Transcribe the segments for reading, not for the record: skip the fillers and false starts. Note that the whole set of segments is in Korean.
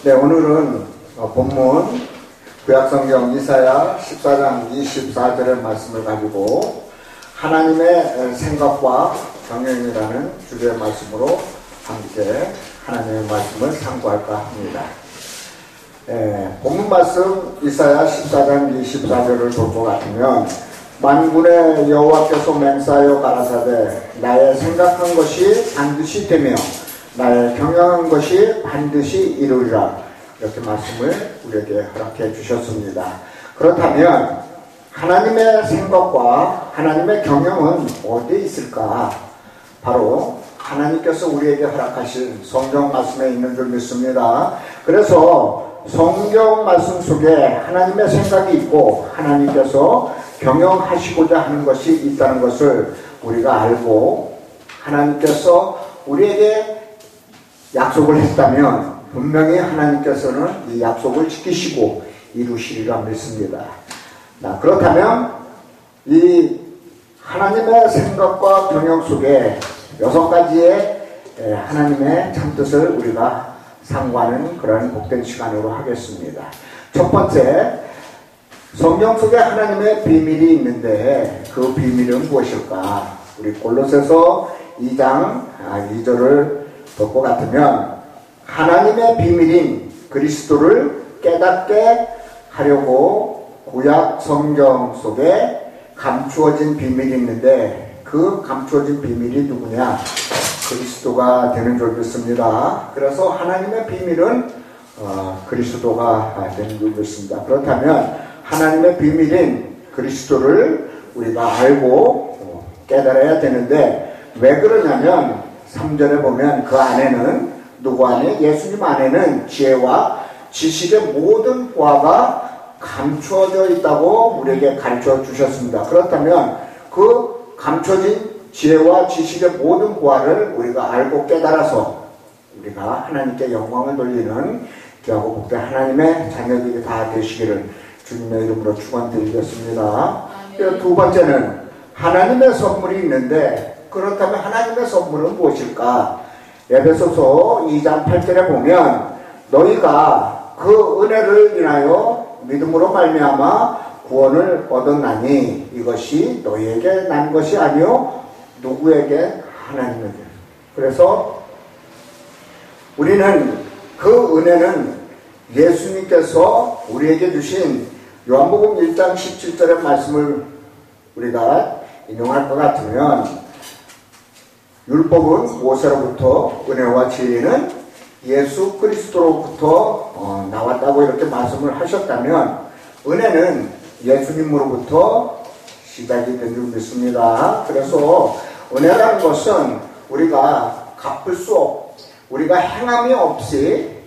네, 오늘은 본문 구약성경 이사야 14장 24절의 말씀을 가지고 하나님의 생각과 경영이라는 주제의 말씀으로 함께 하나님의 말씀을 상고할까 합니다. 본문 말씀 이사야 14장 24절을 볼 것 같으면 만군의 여호와께서 맹세하여 가라사대 나의 생각한 것이 반드시 되며 나의 경영한 것이 반드시 이루리라, 이렇게 말씀을 우리에게 허락해 주셨습니다. 그렇다면 하나님의 생각과 하나님의 경영은 어디에 있을까? 바로 하나님께서 우리에게 허락하신 성경 말씀에 있는 줄 믿습니다. 그래서 성경 말씀 속에 하나님의 생각이 있고 하나님께서 경영하시고자 하는 것이 있다는 것을 우리가 알고, 하나님께서 우리에게 약속을 했다면 분명히 하나님께서는 이 약속을 지키시고 이루시리라 믿습니다. 그렇다면 이 하나님의 생각과 경영 속에 6가지의 하나님의 참뜻을 우리가 상고하는 그런 복된 시간으로 하겠습니다. 첫 번째, 성경 속에 하나님의 비밀이 있는데 그 비밀은 무엇일까? 우리 골로새서 2장 2절을 볼 것 같으면 하나님의 비밀인 그리스도를 깨닫게 하려고 구약 성경 속에 감추어진 비밀이 있는데 그 감추어진 비밀이 누구냐? 그리스도가 되는 줄 믿습니다. 그래서 하나님의 비밀은 그리스도가 되는 줄 믿습니다. 그렇다면 하나님의 비밀인 그리스도를 우리가 알고 깨달아야 되는데, 왜 그러냐면 3절에 보면 그 안에는 누구 안에? 예수님 안에는 지혜와 지식의 모든 보화가 감추어져 있다고 우리에게 가르쳐 주셨습니다. 그렇다면 그 감춰진 지혜와 지식의 모든 보화를 우리가 알고 깨달아서 우리가 하나님께 영광을 돌리는 귀하고 복된 하나님의 자녀들이 다 되시기를 주님의 이름으로 축원드리겠습니다. 두 번째는 하나님의 선물이 있는데, 그렇다면 하나님의 선물은 무엇일까? 에베소서 2장 8절에 보면 너희가 그 은혜를 인하여 믿음으로 말미암아 구원을 얻었나니 이것이 너희에게 난 것이 아니요 누구에게? 하나님에게. 그래서 우리는 그 은혜는 예수님께서 우리에게 주신 요한복음 1장 17절의 말씀을 우리가 인용할 것 같으면, 율법은 모세로부터 은혜와 진리는 예수 그리스도로부터 나왔다고 이렇게 말씀을 하셨다면 은혜는 예수님으로부터 시작이 된 줄 믿습니다. 그래서 은혜라는 것은 우리가 갚을 수 없, 우리가 행함이 없이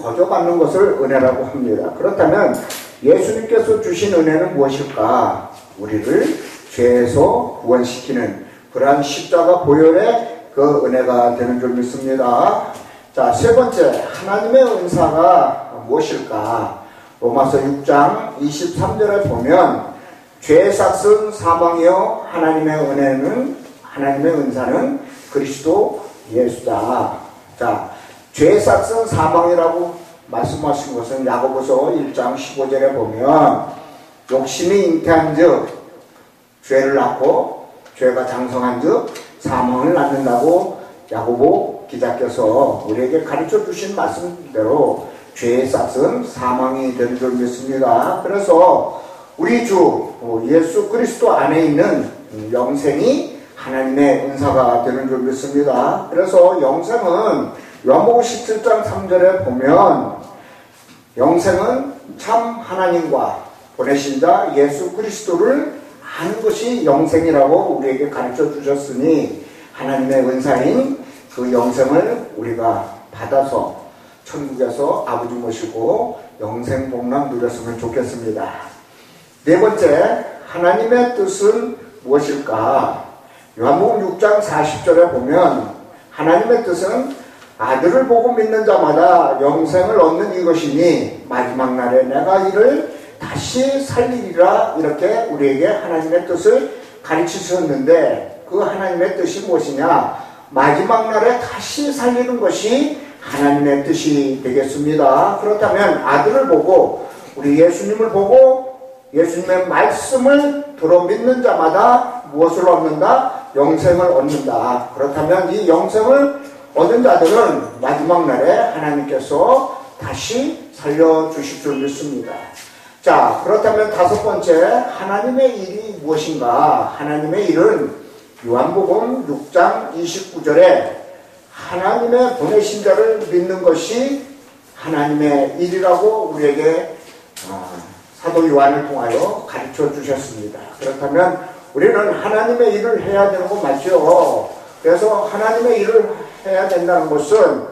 거저받는 것을 은혜라고 합니다. 그렇다면 예수님께서 주신 은혜는 무엇일까? 우리를 죄에서 구원시키는 그러한 십자가 보혈의 그 은혜가 되는 줄 믿습니다. 자, 세 번째, 하나님의 은사가 무엇일까? 로마서 6장 23절에 보면 죄의 삭은 사망이요 하나님의 은사는 그리스도 예수다. 자, 죄의 삭은 사망이라고 말씀하신 것은 야고보서 1장 15절에 보면 욕심이 잉태한 즉 죄를 낳고 죄가 장성한 즉 사망을 낳는다고 야고보 기자께서 우리에게 가르쳐 주신 말씀대로 죄의 싹은 사망이 된 줄 믿습니다. 그래서 우리 주 예수 그리스도 안에 있는 영생이 하나님의 은사가 되는 줄 믿습니다. 그래서 영생은 요한복음 17장 3절에 보면 영생은 참 하나님과 보내신 자 예수 그리스도를 아는 것이 영생이라고 우리에게 가르쳐 주셨으니 하나님의 은사인 그 영생을 우리가 받아서 천국에서 아버지 모시고 영생 복락 누렸으면 좋겠습니다. 네 번째, 하나님의 뜻은 무엇일까? 요한복음 6장 40절에 보면 하나님의 뜻은 아들을 보고 믿는 자마다 영생을 얻는 이것이니 마지막 날에 내가 이를 다시 살리리라, 이렇게 우리에게 하나님의 뜻을 가르치셨는데 그 하나님의 뜻이 무엇이냐? 마지막 날에 다시 살리는 것이 하나님의 뜻이 되겠습니다. 그렇다면 아들을 보고 우리 예수님을 보고 예수님의 말씀을 들어 믿는 자마다 무엇을 얻는다? 영생을 얻는다. 그렇다면 이 영생을 얻은 자들은 마지막 날에 하나님께서 다시 살려주실 줄 믿습니다. 자, 그렇다면 다섯 번째, 하나님의 일이 무엇인가? 하나님의 일은 요한복음 6장 29절에 하나님의 보내신 자를 믿는 것이 하나님의 일이라고 우리에게 사도 요한을 통하여 가르쳐 주셨습니다. 그렇다면 우리는 하나님의 일을 해야 되는 거 맞죠? 그래서 하나님의 일을 해야 된다는 것은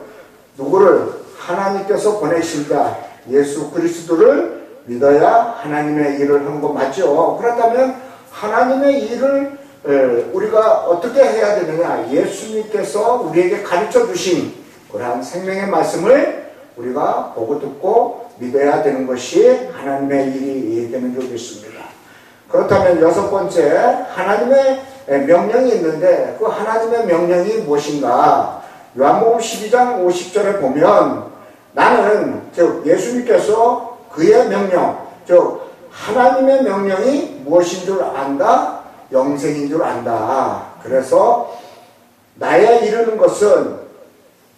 누구를? 하나님께서 보내신 자 예수 그리스도를 믿어야 하나님의 일을 하는 거 맞죠? 그렇다면 하나님의 일을 우리가 어떻게 해야 되느냐? 예수님께서 우리에게 가르쳐 주신 그러한 생명의 말씀을 우리가 보고 듣고 믿어야 되는 것이 하나님의 일이 되는 줄 믿습니다. 그렇다면 여섯 번째, 하나님의 명령이 있는데 그 하나님의 명령이 무엇인가? 요한복음 12장 50절에 보면 나는, 즉 예수님께서 그의 명령, 즉 하나님의 명령이 무엇인 줄 안다? 영생인 줄 안다. 그래서 나의 이루는 것은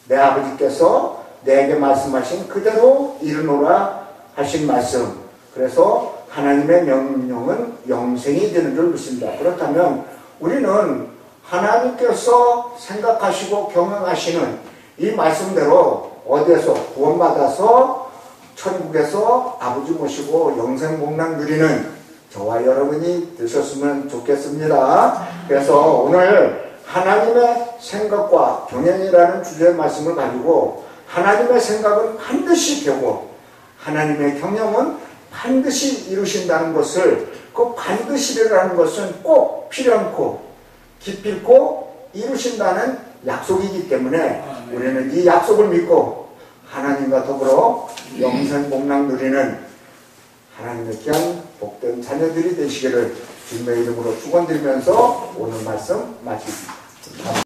내 아버지께서 내게 말씀하신 그대로 이루노라 하신 말씀. 그래서 하나님의 명령은 영생이 되는 줄 믿습니다. 그렇다면 우리는 하나님께서 생각하시고 경영하시는 이 말씀대로 어디에서 구원받아서 천국에서 아버지 모시고 영생복락 누리는 저와 여러분이 되셨으면 좋겠습니다. 그래서 오늘 하나님의 생각과 경영이라는 주제의 말씀을 가지고 하나님의 생각은 반드시 되고 하나님의 경영은 반드시 이루신다는 것을, 그 반드시라는 것은 꼭 필요하고 기필코 이루신다는 약속이기 때문에 우리는 이 약속을 믿고 하나님과 더불어 영생복락 누리는 하나님의 귀한 복된 자녀들이 되시기를 주님의 이름으로 축원드리면서 오늘 말씀 마칩니다.